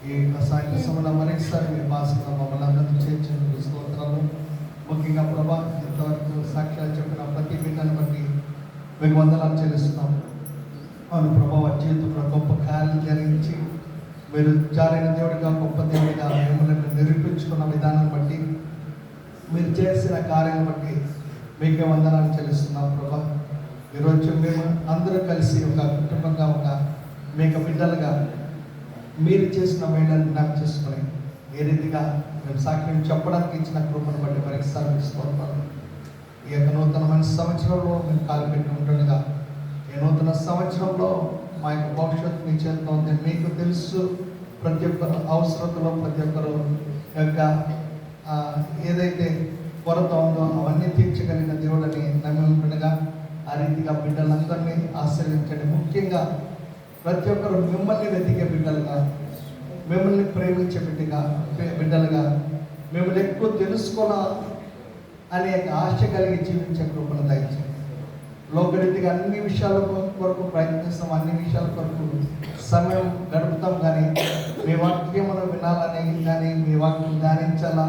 ఈ సాయంత్రం సమయంలో మరొకసారి మీ భాషలో మమ్మల్ని అందరినీ చేర్చినందుకు స్తోత్రాలు. ముఖ్యంగా ప్రభా ఇంతవరకు సాక్ష్యాలు చెప్పిన ప్రతి బిడ్డను బట్టి మీకు వందనాలు చెల్లిస్తున్నాం. అవును ప్రభా, వారి జీవితంలో గొప్ప కార్యాలు జరిగించి మీరు జారైన దేవుడిగా గొప్ప దేవుడిగా మిమ్మల్ని నిరూపించుకున్న విధానం బట్టి మీరు చేసిన కార్యాలను బట్టి మీకే వందనాలు చెల్లిస్తున్నాం ప్రభా. ఈరోజు మేము అందరూ కలిసి ఒక కుటుంబంగా ఒక మీకు బిడ్డలుగా మీరు చేసిన మేళ్ళను జ్ఞాపకం చేసుకుని ఏ రీతిగా మేము సాక్ష్యం చెప్పడానికి ఇచ్చిన కృపను బట్టి మరొకసారి స్తోత్రాలు. ఈ యొక్క నూతనమైన సంవత్సరంలో మేము కాలు పెట్టి ఉంటుండగా ఈ నూతన సంవత్సరంలో మా యొక్క భవిష్యత్తు మీ చేతిలో ఉంది. మీకు తెలుసు ప్రతి ఒక్కరు అవసరతలో ప్రతి ఒక్కరు యొక్క ఏదైతే కొరత ఉందో అవన్నీ తీర్చగలిగిన దేవుడని నమ్మి ఉంటుండగా ఆ రీతిగా బిడ్డలందరినీ ఆశ్రయించండి. ముఖ్యంగా ప్రతి ఒక్కరు మిమ్మల్ని వెతికే బిడ్డలుగా, మిమ్మల్ని ప్రేమించే బిడ్డలుగా, మిమ్మల్ని ఎక్కువ తెలుసుకోవాలా అనే ఆశ కలిగి జీవించే కృపను దయచేయండి. లోకరీతిగా అన్ని విషయాల కొరకు ప్రయత్నిస్తాం, అన్ని విషయాల కొరకు సమయం గడుపుతాం, కానీ మీ వాక్యమును వినాలని కానీ మీ వాక్యం ధ్యానించాలా,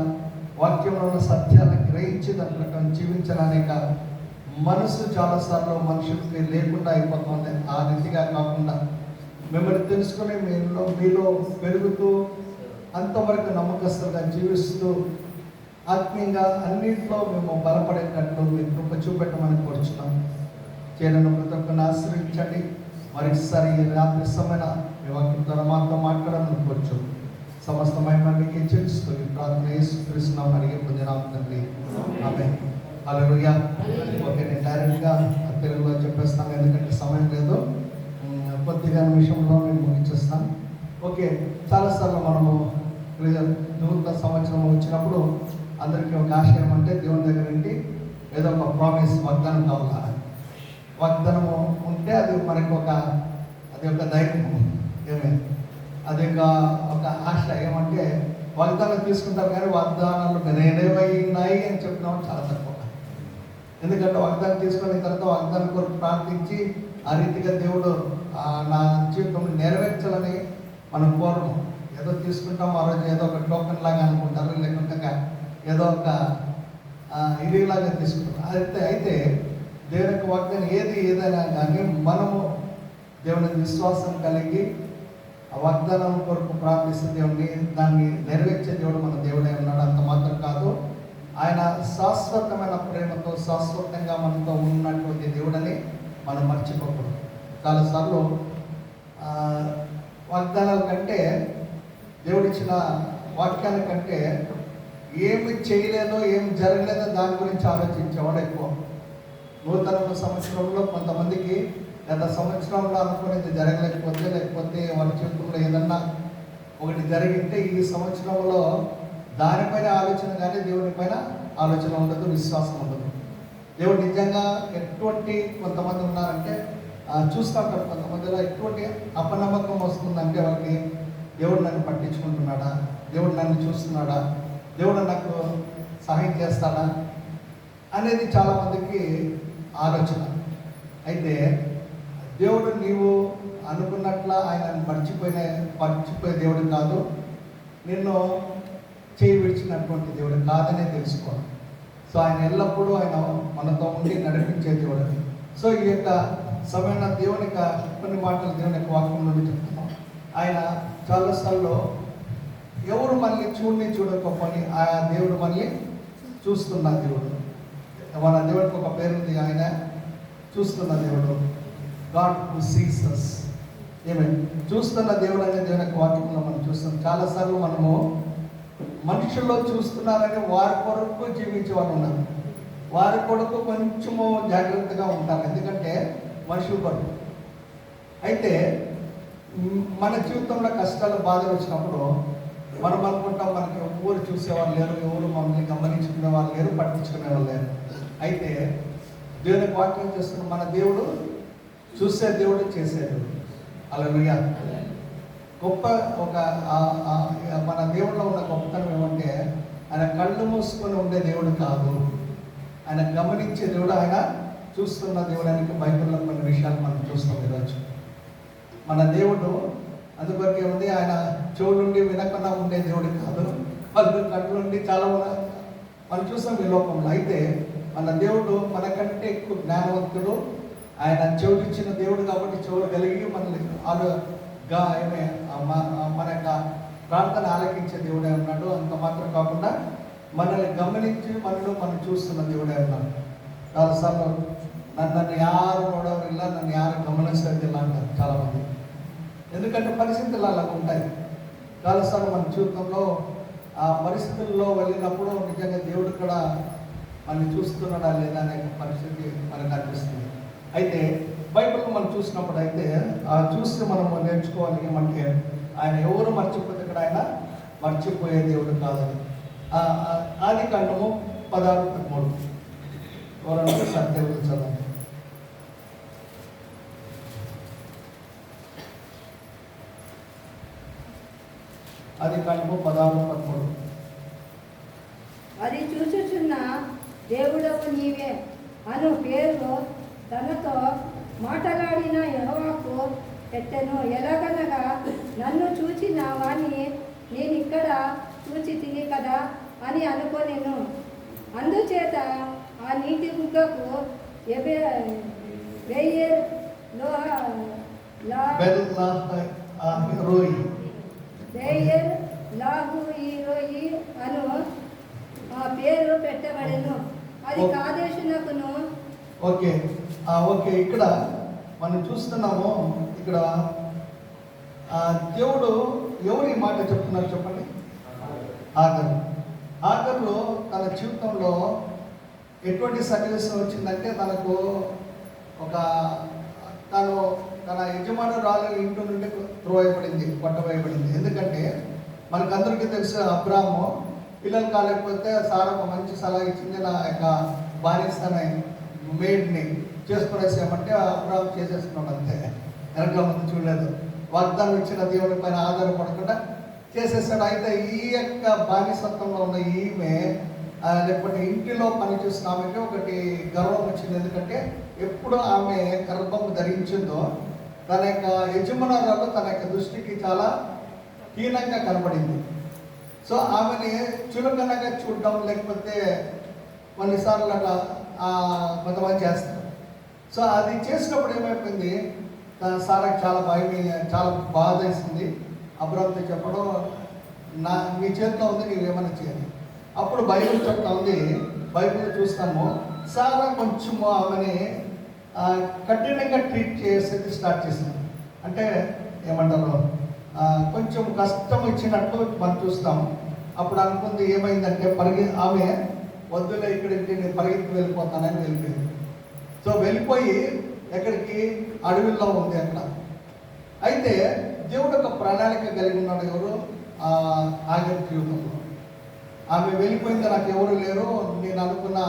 వాక్యంలో ఉన్న సత్యాలను గ్రహించి దాని ప్రకారం జీవించాలనేక మనసు చాలాసార్లు మనుషులకి లేకుండా అయిపోతుంది. ఆ రీతిగా కాకుండా మిమ్మల్ని తెలుసుకుని మీలో పెరుగుతూ అంతవరకు నమ్మకస్తులుగా జీవిస్తూ ఆత్మీయంగా అన్నింటిలో మేము బలపడేటట్లు మీ కృప చూపెట్టమని కోరుచున్నాం. చేరను ప్రతి ఒక్కరిని ఆశ్రయించండి. మరొకసారి ఈ రాత్రి సమయన మీ వాక్యం ద్వారా మాతో మాట్లాడాలని కోరుచు. సమస్తమైన మీకు చెల్లిస్తూ ఈ ప్రార్థన యేసుక్రీస్తునామమున అడిగి పొందినాం తండ్రి, ఆమేన్. హల్లెలూయా. ఓకే, నేను డైరెక్ట్గా తెలుగులో చెప్పేస్తాను, ఎందుకంటే సమయం లేదు. కొద్దిగా నిమిషంలో నేను ముగించేస్తాను. ఓకే, చాలాసార్లు మనము నూతన సంవత్సరం వచ్చినప్పుడు అందరికీ ఒక ఆశయం అంటే దేవుని దగ్గర నుండి ఏదో ఒక ప్రామిస్, వాగ్దానం కావాలి. వాగ్దానము ఉంటే అది మనకు అది ఒక ధైర్యం, అది ఒక ఆశ. ఏమంటే వాగ్దానం తీసుకుంటాం కానీ వాగ్దానాలు నెరవేరైనాయి అని చెప్తున్నాము చాలా తక్కువ. ఎందుకంటే వాగ్దానం తీసుకున్న తర్వాత వాగ్దానం కొరకు ప్రార్థించి ఆ రీతిగా దేవుడు నా జీవితంలో నెరవేర్చాలని మనం కోరము. ఏదో తీసుకుంటాం, ఆ రోజు ఏదో ఒక టోకెన్ లాగా అనుకుంటారు, లేకుంటే ఏదో ఒక ఇదిలాగా తీసుకుంటాం. అయితే దేవుని యొక్క వాగ్దానం ఏదైనా కానీ మనము దేవుని విశ్వాసం కలిగి ఆ వాగ్దానం కొరకు ప్రార్థిస్తే దేవుడిని దాన్ని నెరవేర్చే దేవుడు మన దేవుడే ఉన్నాడు. అంత మాత్రం కాదు, ఆయన శాశ్వతమైన ప్రేమతో శాశ్వతంగా మనతో ఉన్నటువంటి దేవుడని మనం మర్చిపోకూడదు. చాలాసార్లు వాగ్దానాల కంటే దేవుడిచ్చిన వాక్యాల కంటే ఏమి చేయలేదో ఏమి జరగలేదో దాని గురించి ఆలోచించేవాడు ఎక్కువ. నూతన సంవత్సరంలో కొంతమందికి గత సంవత్సరంలో అనుకునేది జరగలేకపోతే, లేకపోతే వాళ్ళ జీవితంలో ఏదన్నా ఒకటి జరిగితే ఈ సంవత్సరంలో దానిపైన ఆలోచన కానీ దేవుని పైన ఆలోచన ఉండదు, విశ్వాసం ఉండదు. దేవుడు నిజంగా ఎటువంటి కొంతమంది ఉన్నారంటే చూస్తూ ఉంటారు, కొంతమందిలో ఎటువంటి అపనమ్మకం వస్తుందంటే వాళ్ళకి దేవుడు నన్ను పట్టించుకుంటున్నాడా, దేవుడు నన్ను చూస్తున్నాడా, దేవుడు నాకు సహాయం చేస్తాడా అనేది చాలామందికి ఆలోచన. అయితే దేవుడు నీవు అనుకున్నట్ల ఆయన మర్చిపోయే దేవుడు కాదు, నిన్ను చేయి విడిచినటువంటి దేవుడు కాదనే తెలుసుకోవాలి. సో ఆయన ఎల్లప్పుడూ ఆయన మనతో ఉండి నడిపించే దేవుడు. సో ఈ యొక్క సమయంలో దేవుని కొన్ని మాటలు దేవుని యొక్క వాక్యం నుండి చెప్తున్నాం. ఆయన చాలాసార్లు ఎవరు మళ్ళీ చూడకపోని ఆ దేవుడు మళ్ళీ చూస్తున్న దేవుడు. మన దేవుడికి ఒక పేరుంది, ఆయన చూస్తున్న దేవుడు, గాడ్ హూ సీస్ us. చూస్తున్న దేవుడు అనే దేవుని యొక్క వాక్యంలో మనం చూస్తాం. చాలాసార్లు మనము మనుషుల్లో చూస్తున్నారని వారి కొరకు జీవించే వాళ్ళు ఉన్నారు, వారి కొరకు కొంచెము జాగ్రత్తగా ఉంటారు, ఎందుకంటే మనుషుల కొరకు. అయితే మన జీవితంలో కష్టాలు బాధలు వచ్చినప్పుడు మనం అనుకుంటాం మనకి ఊరు చూసేవాళ్ళు లేరు, ఎవరు మమ్మల్ని గమనించుకునే వాళ్ళు లేరు, పట్టించుకునే వాళ్ళు లేరు. అయితే దేవునికి వాక్యం చేస్తున్న మన దేవుడు చూసే దేవుడు, చేసే దేవుడు. హల్లెలూయా. గొప్ప మన దేవుడిలో ఉన్న గొప్పతనం ఏమంటే ఆయన కళ్ళు మూసుకొని ఉండే దేవుడు కాదు, ఆయన గమనించే దేవుడు, ఆయన చూస్తున్న దేవుడు. అని బైబిల్లో కొన్ని విషయాలు మనం చూస్తాం ఈరోజు. మన దేవుడు అందుకొరకే ఉంది, ఆయన చెవులుండి వినకుండా ఉండే దేవుడు కాదు. వాళ్ళు కళ్ళుండి చాలా మనం చూసాం ఈ లోకంలో. అయితే మన దేవుడు మనకంటే ఎక్కువ జ్ఞానవంతుడు. ఆయన చెవులు ఇచ్చిన దేవుడు కాబట్టి చెవులు కలిగి మనల్ని మన యొక్క ప్రార్థన ఆలకించే దేవుడే ఉన్నాడు. అంత మాత్రం కాకుండా మనల్ని గమనించి మనం చూస్తున్న దేవుడే ఉన్నాడు. చాలాసార్లు నన్ను యారు నోడవరిల్లా, నన్ను యారు గమనిస్తేలా అంటారు చాలామంది. ఎందుకంటే పరిస్థితులు అలా ఉంటాయి. చాలాసార్లు మన జీవితంలో ఆ పరిస్థితుల్లో వెళ్ళినప్పుడు నిజంగా దేవుడు కూడా మనల్ని చూస్తున్నాడా లేదా అనే పరిస్థితి మనకు అనిపిస్తుంది. అయితే బైబిల్లో మనం చూసినప్పుడు అయితే చూసి మనం నేర్చుకోవాలి ఏమంటే ఆయన ఎవరు మర్చిపోతే ఇక్కడ ఆయన మర్చిపోయే దేవుడు కాదని. ఆదికాండము 16:13 ఎవరంటే సత్యవతి చదవండి. ఆదికాండము 16:13. అది చూచుచున్న దేవుడవు నీవే అను పేరు తనతో మాట్లాడిన యెహోవాకు పెట్టెను. ఎలాగనగా నన్ను చూచిన వాణ్ణి నేను ఇక్కడ చూచి తిని కదా అని అనుకోలేను. అందుచేత ఆ నీటి బుగ్గకు లాగు ఈ రోయి అను ఆ పేరు పెట్టబడెను. అది కాదేశునకును. ఓకే ఇక్కడ మనం చూస్తున్నాము. ఇక్కడ దేవుడు ఎవరు ఈ మాట చెప్తున్నారు చెప్పండి? ఆగరు తన జీవితంలో ఎటువంటి సన్నివేశం వచ్చిందంటే తనకు తన యజమానురాలు ఇంటి నుండి కొట్టవేయబడింది. ఎందుకంటే మనకందరికీ తెలుసు అబ్రాము పిల్లలు కాలేకపోతే సారమ్మ మంచి సలహా ఇచ్చింది, నా యొక్క బానిసని మేడ్ని చేసుకునేసేయమంటే అబ్రాహం చేసేసుకున్నాడు. అంతే, వెనకలో ముందు చూడలేదు. వాగ్దానం ఇచ్చిన దేవుడి పైన ఆధారపడకుండా చేసేసాడు. అయితే ఈ యొక్క బానిసత్వంలో ఉన్న ఈమె లేకపోతే ఇంటిలో పనిచేసిన ఆమెకి ఒకటి గర్వం వచ్చింది. ఎందుకంటే ఎప్పుడు ఆమె గర్భం ధరించిందో తన యొక్క యజమానురాలు తన యొక్క దృష్టికి చాలా హీనంగా కనపడింది. సో ఆమెని చులకనగా చూడడం, లేకపోతే కొన్నిసార్లు అట్లా కొంతమంది చేస్తారు. సో అది చేసినప్పుడు ఏమైపోయింది, సారాకి చాలా బాధ వేసింది. అబ్రామ్తో చెప్పడం, మీ చేతిలో ఉంది, నీవేమైనా చేయాలి. అప్పుడు బైబిల్ చెప్తా ఉంది, బైబిల్ చూస్తాము సారా కొంచెము ఆమెని కఠినంగా ట్రీట్ చేసేది స్టార్ట్ చేసింది. అంటే ఏమంటారు, కొంచెం కష్టం ఇచ్చినట్టు మనం చూస్తాం. అప్పుడు అనుకుంది ఏమైందంటే ఆమె వద్దులే ఇక్కడికి నేను పరిగెత్తి వెళ్ళిపోతానని వెళ్ళిపోయింది. సో వెళ్ళిపోయి ఎక్కడికి అడవిలో ఉంది అక్కడ. అయితే దేవుడు ఒక ప్రణాళిక కలిగి ఉన్నాడు. ఎవరు? ఆగర్ జీవితంలో ఆమె వెళ్ళిపోయింది, నాకు ఎవరు లేరు, నేను అనుకున్న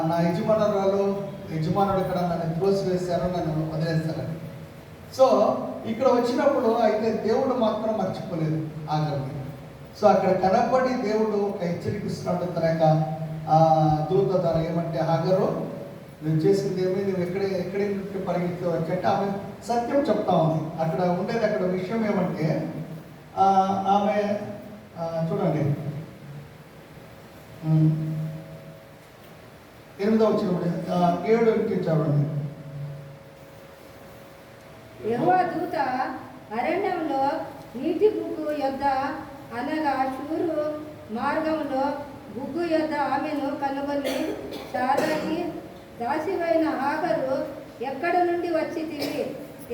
నా యజమానుడు ఇక్కడ నన్ను త్రోసివేశారు, నన్ను వదిలేస్తారని. సో ఇక్కడ వచ్చినప్పుడు అయితే దేవుడు మాత్రం మర్చిపోలేదు ఆగర్ని. సో అక్కడ కనపడి దేవుడు ఒక హెచ్చరికిస్తున్నాడు తన యొక్క దూత ద్వారా. ఏమంటే ఆగరు, నువ్వు చేసింది ఏమి, నువ్వు ఎక్కడి నుండి పరిగెత్తి వచ్చంటే ఆమె సత్యం చెప్తా ఉంది. అక్కడ ఉండేది అక్కడ విషయం ఏమంటే ఆమె చూడండి 8వ వచ్చినప్పుడు 7 చూడండి. యెహోవా దూత అరణ్యంలో నీటి బుగ్గు యొద్ద అనగా షూరు మార్గంలో బుగ్గు యొద్ద ఆమెను కనుగొని, సారాయి దాసివైన ఆగరు ఎక్కడ నుండి వచ్చి తిరిగి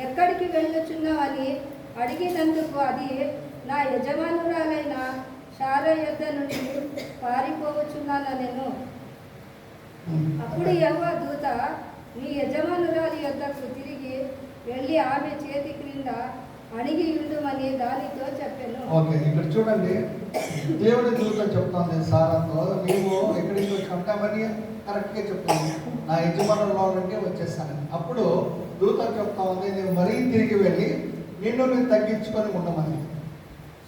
ఎక్కడికి వెళ్ళుచున్నావని అడిగినందుకు అది నా యజమానురాలైన సారా యొద్ద నుండి పారిపోవచ్చున్నానెను. అప్పుడు యెహోవా దూత నీ యజమానురాలి యొద్దకు తిరిగి వెళ్ళి ఆమె చేతి క్రింద అణిగి ఉండుమని దానితో చెప్పాను. ఓకే, ఇక్కడ చూడండి, దేవుడి దూత చెప్తుంది సారాతో, నీవు ఎక్కడికి వచ్చామని కరెక్ట్గా చెప్తుంది, నా యజమానుల నుండి వచ్చేస్తానని. అప్పుడు దూత చెప్తా ఉంది, నేను మరీ తిరిగి వెళ్ళి నేను తగ్గించుకొని ఉండమని.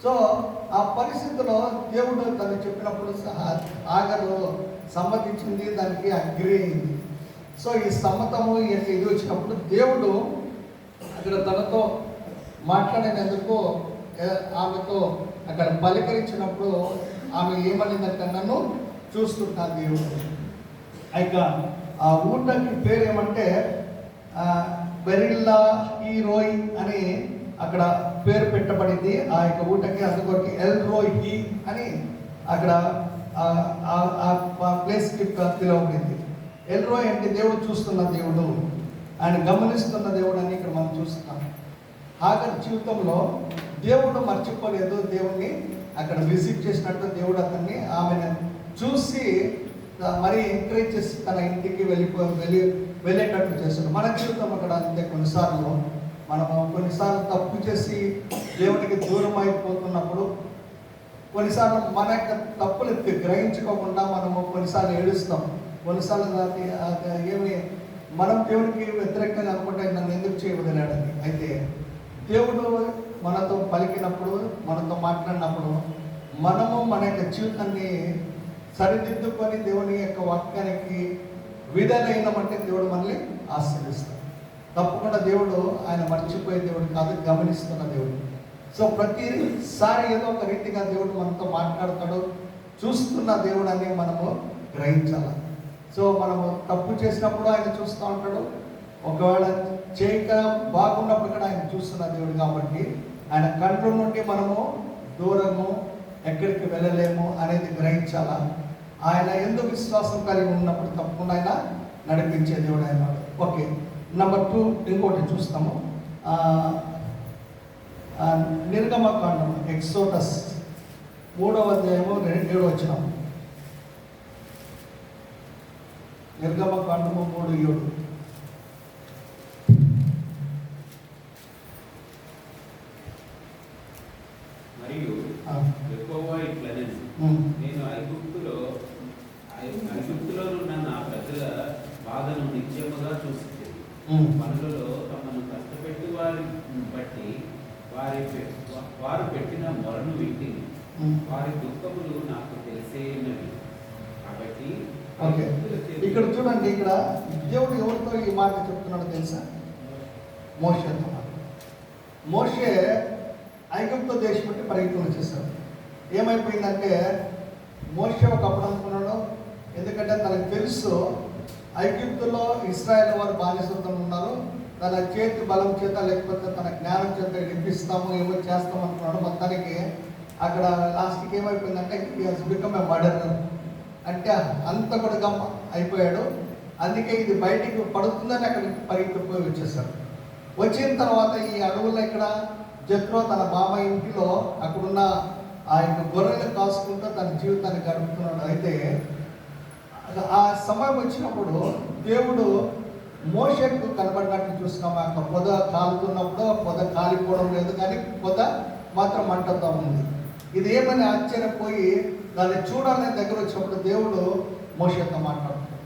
సో ఆ పరిస్థితిలో దేవుడు తను చెప్పినప్పుడు ఆగరు సమ్మతించింది, దానికి అగ్రి అయింది. సో ఈ సమ్మతము ఇది వచ్చినప్పుడు దేవుడు అక్కడ తనతో మాట్లాడినందుకు ఆమెతో అక్కడ పలకరించినప్పుడు ఆమె ఏమనిందంటే నన్ను చూస్తున్నాను దేవుడు. ఇక ఆ ఊటకి పేరు ఏమంటే బెరిల్లా ఈ రోయ్ అని అక్కడ పేరు పెట్టబడింది. ఆ యొక్క ఊటకి అందుకొరకు ఎల్ రోయ్ హీ అని అక్కడ ఆ ప్లేస్కి పిలువబడింది. ఎల్ రోయ్ అంటే దేవుడు చూస్తున్న దేవుడు, ఆయన గమనిస్తున్న దేవుడు అని ఇక్కడ మనం చూస్తున్నాం. హాగర్ జీవితంలో దేవుడు మర్చిపోలేదు, దేవుణ్ణి అక్కడ విజిట్ చేసినట్టు దేవుడు అతన్ని ఆమెను చూసి మరి ఎంకరేజ్ చేసి తన ఇంటికి వెళ్ళేటట్టు చేస్తున్నాడు. మన జీవితం అక్కడ అంతే. కొన్నిసార్లు తప్పు చేసి దేవుడికి దూరం అయిపోతున్నప్పుడు, కొన్నిసార్లు మన యొక్క తప్పులు గ్రహించుకోకుండా మనము కొన్నిసార్లు ఏడుస్తాం. కొన్నిసార్లు ఏమి మనం దేవుడికి వ్యతిరేకంగా అనుకుంటే నన్ను ఎందుకు చేయవదిలాడని. అయితే దేవుడు మనతో పలికినప్పుడు, మనతో మాట్లాడినప్పుడు మనము మన యొక్క జీవితాన్ని సరిదిద్దుకొని దేవుని యొక్క వాక్యానికి విధేయులైనమంటే దేవుడు మనల్ని ఆశీర్వదిస్తాడు. తప్పకుండా దేవుడు ఆయన మర్చిపోయే దేవుడు కాదు, గమనిస్తున్న దేవుడు. సో ప్రతిసారి ఏదో ఒక రీతిగా దేవుడు మనతో మాట్లాడతాడు, చూస్తున్న దేవుడు అని మనము గ్రహించాలి. సో మనము తప్పు చేసినప్పుడు ఆయన చూస్తూ ఉంటాడు, ఒకవేళ చేయక బాగున్నప్పుడు కూడా ఆయన చూస్తున్న దేవుడు. కాబట్టి ఆయన కంట్రోల్ నుండి మనము దూరము ఎక్కడికి వెళ్ళలేము అనేది గ్రహించాలా. ఆయన ఎందుకు విశ్వాసం కలిగి ఉన్నప్పుడు తప్పకుండా ఆయన నడిపించే దేవుడు ఆయన. ఓకే, నెంబర్ 2 ఇంకోటి చూస్తాము. నిర్గమకాండం, ఎక్సోడస్ 3వ అధ్యాయము 7వ వచనం. నిర్గమకాండము 3:7. మరియు యెహోవా ఇట్లనెను, నేను ఐగుప్తులో నున్న నా ప్రజల బాధను నిత్యముగా చూసి పనులలో తమను కష్టపెట్టి వారిని బట్టి వారు పెట్టిన మొరను వింటిని, వారి దుఃఖములు నాకు తెలిసేనవి. కాబట్టి ఓకే, ఇక్కడ చూడండి, ఇక్కడ దేవుడు ఎవరితో ఈ మాట చెప్తున్నాడో తెలుసా? మోషేతో. మోషే ఐగుప్తు దేశం బట్టి ప్రయత్నం చేశాడు. ఏమైపోయిందంటే మోషే ఒకప్పుడు అనుకున్నాడు, ఎందుకంటే తనకు తెలుసు ఐగుప్తులో ఇశ్రాయేల్ వారు బానిసత్వం ఉన్నారు, తన చేతి బలం చేత లేకపోతే తన జ్ఞానం చేత వినిపిస్తాము ఏమో చేస్తాం అనుకున్నాడు. మొత్తానికి అక్కడ లాస్ట్కి ఏమైపోయిందంటే బికమ్ ఏ మర్డరర్, అంటే అంత కూడా అయిపోయాడు. అందుకే ఇది బయటికి పడుతుందని అక్కడ పరిగెత్తిపోయి వచ్చేసాడు. వచ్చిన తర్వాత ఈ అడవుల్లో ఇక్కడ జత్రో తన బాబా ఇంటిలో అక్కడున్న ఆ యొక్క గొర్రెలు కాసుకుంటూ తన జీవితాన్ని గడుపుతున్నాడు. అయితే ఆ సమయం వచ్చినప్పుడు దేవుడు మోషేకు కనబడినట్టు చూస్తున్నాం. ఆ పొద కాలుతున్నప్పుడు పొద కాలిపోవడం లేదు, కానీ పొద మాత్రం మంటతో ఉంది. ఇది ఏమని ఆశ్చర్యపోయి దాన్ని చూడాలని దగ్గర వచ్చినప్పుడు దేవుడు మోషేతో మాట్లాడుతున్నాడు.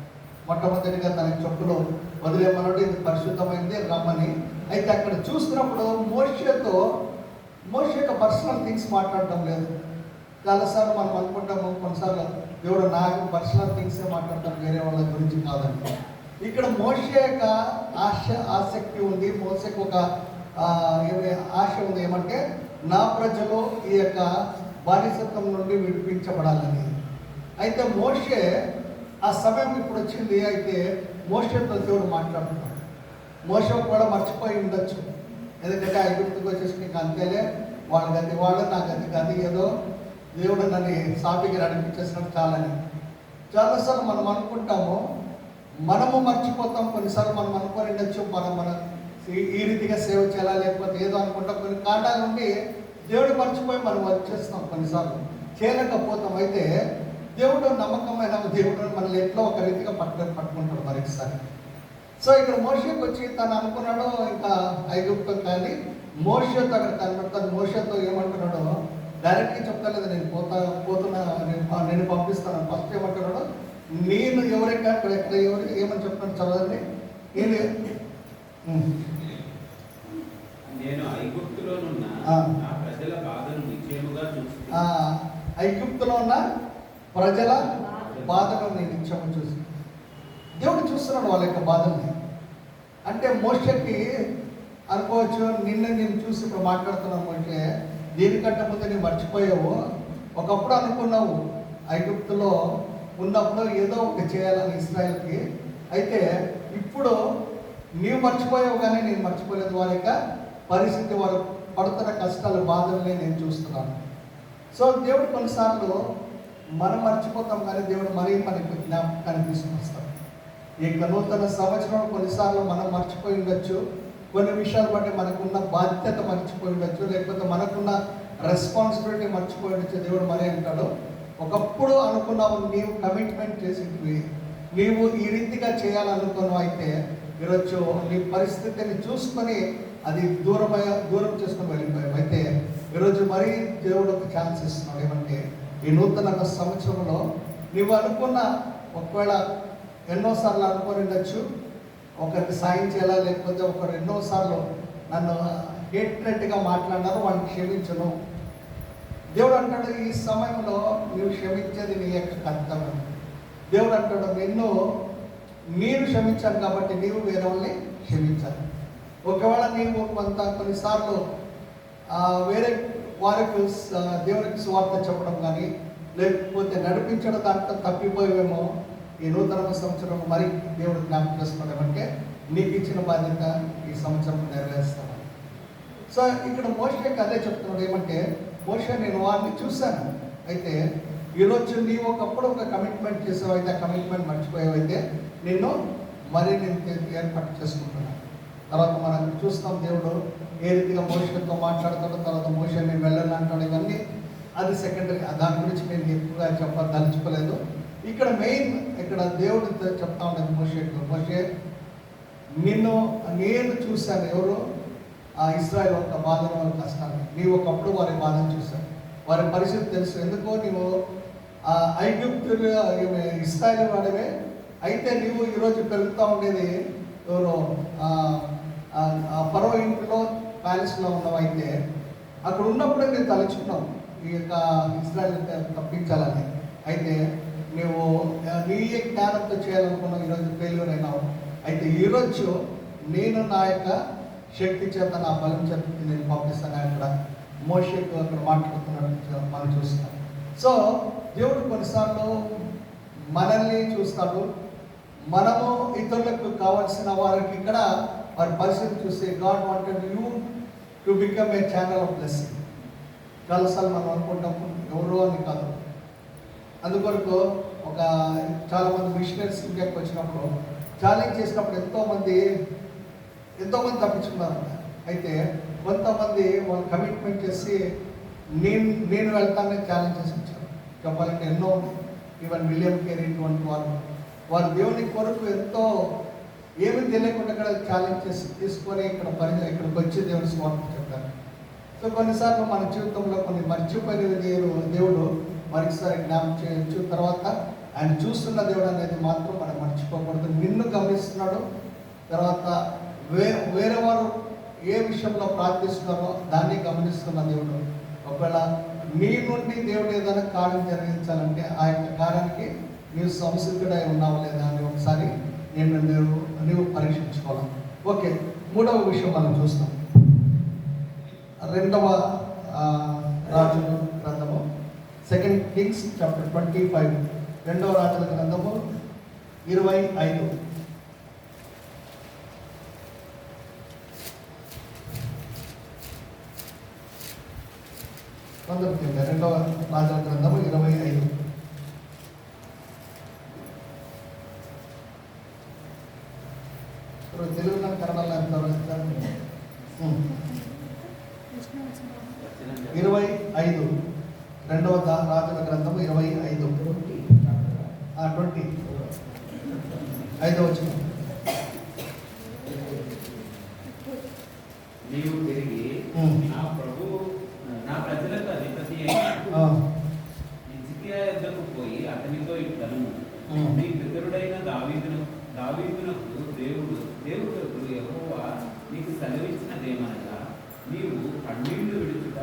మొట్టమొదటిగా తన చెప్పులు వదిలేమన్నాడు, ఇది పరిశుద్ధమైంది రమ్మని. అయితే అక్కడ చూస్తున్నప్పుడు మోషేతో పర్సనల్ థింగ్స్ మాట్లాడటం లేదు. చాలాసార్లు మనం అనుకుంటాము, కొన్నిసార్లు దేవుడు నాకు పర్సనల్ థింగ్సే మాట్లాడటం, వేరే వాళ్ళ గురించి కాదండి. ఇక్కడ మోషే యొక్క ఆసక్తి ఉంది, మోషేకు ఒక ఆశ ఉంది. ఏమంటే నా ప్రజలు ఈ యొక్క బానిసత్వం నుండి విడిపించబడాలని. అయితే మోషే ఆ సమయం ఇప్పుడు వచ్చింది. అయితే మోషేతో దేవుడు మాట్లాడుతున్నాడు. మోషే కూడా మర్చిపోయి ఉండొచ్చు, ఎందుకంటే ఐగుప్తుకు వచ్చేసి నీకు అంతేలే, వాళ్ళ గది వాళ్ళు, నా గది ఏదో దేవుడు నన్ను సాపికి నడిపించేసినట్టు చాలని. చాలాసార్లు మనం అనుకుంటాము, మనము మర్చిపోతాం. కొన్నిసార్లు మనం అనుకొని ఉండొచ్చు, మన ఈ రీతిగా సేవ చేయాలా లేకపోతే ఏదో అనుకుంటాం. కొన్ని కారణాల నుండి దేవుడు మర్చిపోయి మనం వర్క్ చేస్తాం, కొన్నిసార్లు చేయలేకపోతాం. అయితే దేవుడు నమ్మకమైన దేవుడు మనల్ని ఎట్లా ఒక రీతిగా పట్టుకుంటాడు మరొకసారి. సో ఇక్కడ మోషేకి వచ్చి తను అనుకున్నాడు ఇంకా ఐగుప్తు, కానీ మోషేతో అక్కడ కనబడతాను. మోషేతో ఏమంటున్నాడు, డైరెక్ట్గా చెప్తాలేదు, పోతున్నా నేను పంపిస్తాను. ఫస్ట్ ఏమంటున్నాడు, నేను ఎవరైనా అక్కడ ఎక్కడ ఏమని చెప్తాను చదవండి. నేను ఐగుప్తులో ఉన్న నా ప్రజల బాధను నిశ్చయముగా చూసి, ఐగుప్తులో ఉన్న ప్రజల బాధను నేను నిత్యము చూసి. దేవుడు చూస్తున్నాడు వాళ్ళ యొక్క బాధల్ని. అంటే మోషేకి అనుకోవచ్చు, నేను చూసి ఇప్పుడు మాట్లాడుతున్నాను. మోషే దీనికంటే ముందు నీవు మర్చిపోయావు. ఒకప్పుడు అనుకున్నావు ఐగుప్తులో ఉన్నప్పుడు ఏదో ఒకటి చేయాలని ఇశ్రాయేల్కి. అయితే ఇప్పుడు నీవు మర్చిపోయావు కానీ నేను మర్చిపోలేదు. వారి యొక్క పరిస్థితి, వారు పడుతున్న కష్టాలు, బాధల్ని నేను చూస్తున్నాను. సో దేవుడు కొన్నిసార్లు మనం మర్చిపోతాం కానీ దేవుడు మరీ మనకి జ్ఞాపకాన్ని తీసుకొస్తాం. ఈ యొక్క నూతన సంవత్సరం కొన్నిసార్లు మనం మర్చిపోయి ఉండొచ్చు. కొన్ని విషయాలు బట్టి మనకున్న బాధ్యత మర్చిపోయి ఉండొచ్చు, లేకపోతే మనకున్న రెస్పాన్సిబిలిటీ మర్చిపోయి ఉండొచ్చు. దేవుడు మరీ అంటాడు, ఒకప్పుడు అనుకున్నావు, నీవు కమిట్మెంట్ చేసింది, నీవు ఈ రీతిగా చేయాలనుకున్నావు. అయితే ఈరోజు నీ పరిస్థితిని చూసుకొని అది దూరం చేసుకొని వెళ్ళిపోయావు. అయితే ఈరోజు మరీ దేవుడు ఒక ఛాన్స్ ఇస్తున్నాడు. ఏమంటే ఈ నూతన సంవత్సరంలో నీవు అనుకున్న, ఒకవేళ ఎన్నోసార్లు అనుకొని ఉండొచ్చు ఒకరికి సాయం చేయాలా, లేకపోతే ఒకరు ఎన్నోసార్లు నన్ను హేట్రెట్గా మాట్లాడినారు, వాళ్ళని క్షమించను. దేవుడు అంటాడు, ఈ సమయంలో నీవు క్షమించేది నీ యొక్క కర్తవ్యం. దేవుడు అంటాడు, నేను క్షమించాను కాబట్టి నీవు వేరే వాళ్ళని క్షమించాలి. ఒకవేళ నీవు కొన్నిసార్లు వేరే వారికి దేవునికి స్వార్థ చెప్పడం కానీ, లేకపోతే నడిపించడం దాంట్లో తప్పిపోయేమో, ఈ నూతన సంవత్సరం మరి దేవుడు జ్ఞాపకం చేసుకోవడమంటే నీకు ఇచ్చిన బాధ్యత ఈ సంవత్సరం నెరవేరుస్తాను. సో ఇక్కడ మోషేకి అదే చెప్తున్నాడు. ఏమంటే మోషే, నేను వారిని చూశాను. అయితే ఈరోజు నీవు ఒకప్పుడు ఒక కమిట్మెంట్ చేసావు, అయితే ఆ కమిట్మెంట్ మర్చిపోయావైతే నేను ఏర్పాటు చేసుకుంటున్నాను. తర్వాత మనం చూస్తాం దేవుడు ఏ రీతిగా మోషేతో మాట్లాడతాడో, తర్వాత మోషే నేను వెళ్ళను అంటాడు. ఇవన్నీ అది సెకండరీ, దాని గురించి నేను ఎక్కువగా చెప్పదలుచుకోలేదు. ఇక్కడ మెయిన్ ఇక్కడ దేవుడు చెప్తా ఉండేది మోషే, నేను చూశాను. ఎవరు? ఆ ఇశ్రాయేలు యొక్క బాధను, వాళ్ళ కష్టాన్ని. నీవు ఒకప్పుడు వారి బాధను చూశాను, వారి పరిస్థితి తెలుసు. ఎందుకో నీవు ఐగుప్తులు ఇశ్రాయేలు వాడివే. అయితే నీవు ఈరోజు పెరుగుతూ ఉండేది ఎవరు? ఫరో ఇంట్లో ప్యాలెస్లో ఉన్నావు. అయితే అక్కడ ఉన్నప్పుడే నేను తలుచుకున్నావు ఈ యొక్క ఇశ్రాయేలు తప్పించాలని. అయితే నువ్వు నీ జ్ఞానంతో చేయాలనుకున్నావు, ఈరోజు ఫెయిల్యూర్ అయినావు. అయితే ఈరోజు నేను నా యొక్క శక్తి చేత, నా బలం చేత నేను పంపిస్తాను. అక్కడ మోషేకు అక్కడ మాట్లాడుతున్నట్టు మనం చూస్తాం. సో దేవుడు కొన్నిసార్లు మనల్ని చూస్తాడు. మనము ఇతరులకు కావాల్సిన వారికి ఇక్కడ వారి పరిస్థితి చూస్తే God wanted you to become a channel of blessing. చాలాసార్లు మనం అనుకుంటాము ఎవరో అని కాదు. అందుకొరకు చాలామంది మిషనరీస్ ఇండియాకి వచ్చినప్పుడు ఛాలెంజ్ చేసినప్పుడు ఎంతోమంది తప్పించుకున్నారు. అయితే కొంతమంది వాళ్ళు కమిట్మెంట్ చేసి నేను వెళ్తానని ఛాలెంజ్ చేసి వచ్చారు. చెప్పాలంటే ఎన్నో, ఈవెన్ విలియం కేరీ ఇటువంటి వాళ్ళు దేవుని కొరకు ఎంతో ఏమీ తెలియకుండా ఇక్కడ ఛాలెంజ్ చేసి తీసుకొని ఇక్కడికి వచ్చి దేవుని స్వార్థ చెప్పారు. సో కొన్నిసార్లు మన జీవితంలో కొన్ని మర్చిపోయిన దేవుడు మరొకసారి జ్ఞాపకం చేయొచ్చు. తర్వాత ఆయన చూస్తున్న దేవుడు అనేది మాత్రం మనం మర్చిపోకూడదు. నిన్ను గమనిస్తున్నాడు. తర్వాత వేరే వారు ఏ విషయంలో ప్రార్థిస్తున్నారో దాన్ని గమనిస్తున్న దేవుడు. ఒకవేళ నీ నుండి దేవుడు ఏదైనా కార్యం జరిగించాలంటే ఆ యొక్క కార్యానికి నీవు సంసిద్ధుడై ఉన్నావు లేదా అని ఒకసారి నీవు పరీక్షించుకోవాలి. ఓకే, మూడవ విషయం మనం చూస్తాం. 2వ రాజుల గ్రంథము, 2 Kings chapter 25. 2వ రాజుల గ్రంథము 25. కొందరు 2వ రాజుల గ్రంథము 25. తెలుగు కన్నడలో ఎంతవరకు 25. 2వ రాజుల గ్రంథము 25. 20. 5వ వచనం. నీవు తిరిగి నా ప్రజలకు అధిపతి హిజ్కియా యొద్దకు పోయి అతనితో ఇట్లను, నీ పితరుడైన దావీదునకు దేవుడు యెహోవా నీకు సెలవిచ్చినదేమనగా, నీవు కన్నీళ్లు విడుచుట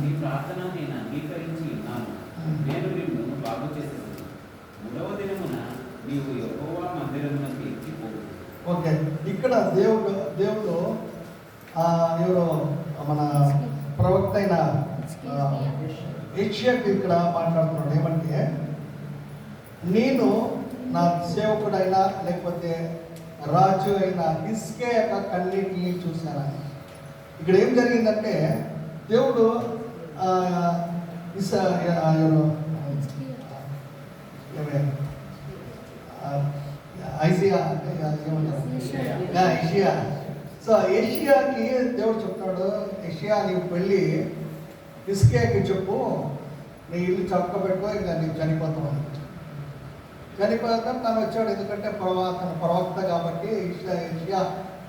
నీ ప్రార్థన నేను అంగీకరించి ఉన్నాను. నేను నిన్ను బాగు చేసేది. 3వ దినమున నీవు యెహోవా మందిరమునకు ఎక్కిపోవు. ఓకే, ఇక్కడ దేవుడు ఎవరో మన ప్రవక్త అయిన యెషయాకి ఇక్కడ మాట్లాడుతున్నాడు ఏమంటే, నేను నా సేవకుడైనా లేకపోతే రాజు అయిన హిజ్కియా యొక్క కన్నీటిని చూశాను. ఇక్కడ ఏం జరిగిందంటే దేవుడు ఏషియా. సో ఏషియాకి దేవుడు చెప్తాడు, ఏషియా నీవు వెళ్ళి హిజ్కియాకి చెప్పు, నీ ఇల్లు చక్కబెట్టుకో, ఇంకా నీకు చనిపోతావు. చనిపోతాం తను వచ్చాడు, ఎందుకంటే తన ప్రవక్త కాబట్టి ఏషియా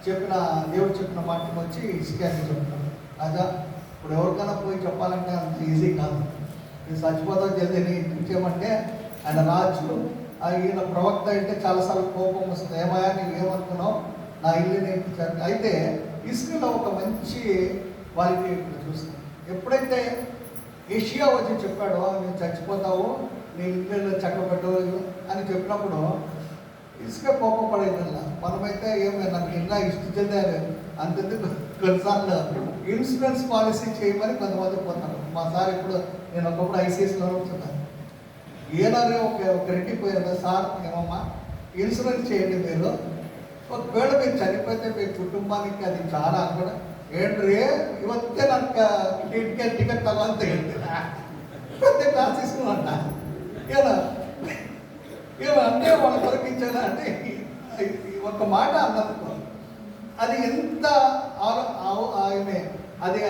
చెప్పిన దేవుడు చెప్పిన మాటను వచ్చి హిజ్కియాకి చెప్తాడు. రాజా, ఇప్పుడు ఎవరికైనా పోయి చెప్పాలంటే అంత ఈజీ కాదు. నేను చచ్చిపోతావు జల్దీ నీ ఇంటికి చేయమంటే ఆయన రాజు ఈయన ప్రవక్త అంటే చాలాసార్లు కోపం వస్తుంది. ఏమయ్యా నీవు ఏమనుకున్నావు, నా ఇల్లు నేను అయితే ఇసుకలో ఒక మంచి వారికి చూస్తాను. ఎప్పుడైతే ఏషియా వచ్చి చెప్పాడో నేను చచ్చిపోతావు, నీ ఇల్లు చక్కబెట్టు అని చెప్పినప్పుడు ఇసుక కోపపడేదల్లా. మనమైతే ఏమి నాకు ఇంకా ఇష్ట చెందారు అంతెందుకు కొన్నిసార్లు ఇన్సూరెన్స్ పాలసీ చేయమని కొంతమంది పోతారు. మా సార్ ఇప్పుడు నేను ఒకప్పుడు ఐసీఎస్లో ఉంటున్నాను. ఏనారే ఒక రెడ్డి పోయారు, సార్ ఏమమ్మా ఇన్సూరెన్స్ చేయండి మీరు, ఒకవేళ మీరు చనిపోతే మీ కుటుంబానికి అది చాలా కూడా ఏంట్రీ ಇವತ್ತೇ నాకు టికెట్ తగ్గంత ప్రతి క్లాస్ తీసుకున్నాంట. అంటే వాళ్ళ కొరకు ఇచ్చారా అంటే ఒక మాట అన్నది అది ఎంత అది